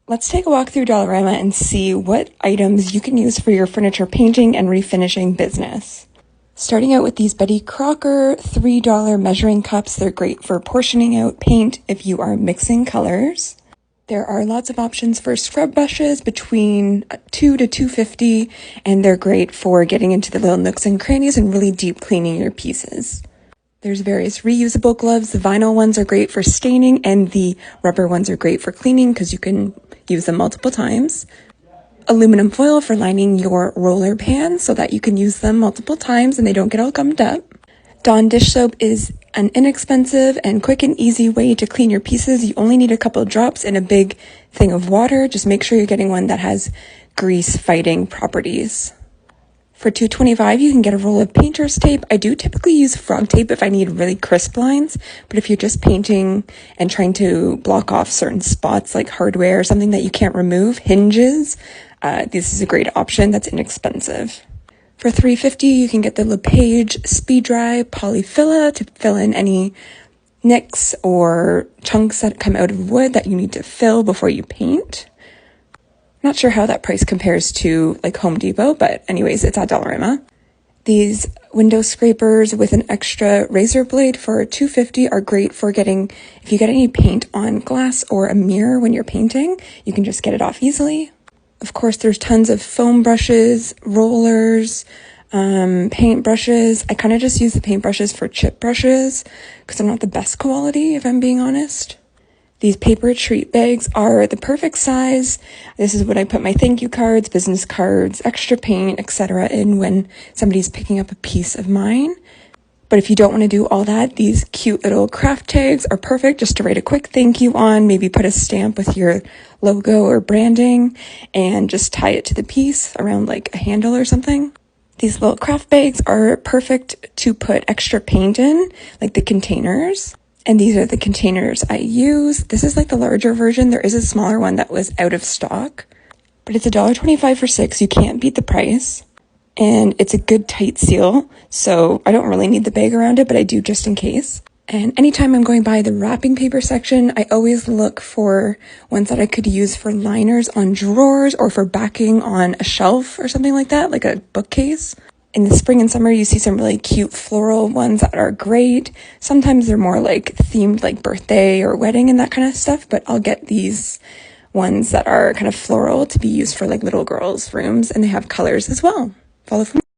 Let's take a walk through Dollarama and see what items you can use for your furniture painting and refinishing business. Starting out with these Betty Crocker $3 measuring cups. They're great for portioning out paint if you are mixing colors. There are lots of options for scrub brushes between $2 to $2.50, and they're great for getting into the little nooks and crannies and really deep cleaning your pieces. There's various reusable gloves. The vinyl ones are great for staining, and the rubber ones are great for cleaning because you can use them multiple times. Aluminum foil for lining your roller pans so that you can use them multiple times and they don't get all gummed up. Dawn dish soap is an inexpensive and quick and easy way to clean your pieces. You only need a couple of drops in a big thing of water. Just make sure you're getting one that has grease-fighting properties. For $2.25, you can get a roll of painter's tape. I do typically use frog tape if I need really crisp lines, but if you're just painting and trying to block off certain spots like hardware or something that you can't remove, hinges, this is a great option that's inexpensive. For $3.50, you can get the LePage Speed Dry Polyfilla to fill in any nicks or chunks that come out of wood that you need to fill before you paint. Not sure how that price compares to like Home Depot, but anyways, it's at Dollarama. These window scrapers with an extra razor blade for $2.50 are great for getting, if you get any paint on glass or a mirror when you're painting, you can just get it off easily. Of course, there's tons of foam brushes, rollers, paint brushes. I kind of just use the paint brushes for chip brushes because they're not the best quality, if I'm being honest. These paper treat bags are the perfect size. This is what I put my thank you cards, business cards, extra paint, etc. in when somebody's picking up a piece of mine. But if you don't want to do all that, these cute little craft tags are perfect just to write a quick thank you on, maybe put a stamp with your logo or branding and just tie it to the piece around like a handle or something. These little craft bags are perfect to put extra paint in, like the containers. And these are the containers I use. This is like the larger version. There is a smaller one that was out of stock, but it's $1.25 for 6. You can't beat the price. And it's a good tight seal, so I don't really need the bag around it, but I do just in case. And anytime I'm going by the wrapping paper section, I always look for ones that I could use for liners on drawers or for backing on a shelf or something like that, like a bookcase. In the spring and summer, you see some really cute floral ones that are great. Sometimes they're more like themed, like birthday or wedding and that kind of stuff, but I'll get these ones that are kind of floral to be used for like little girls' rooms, and they have colors as well. Follow from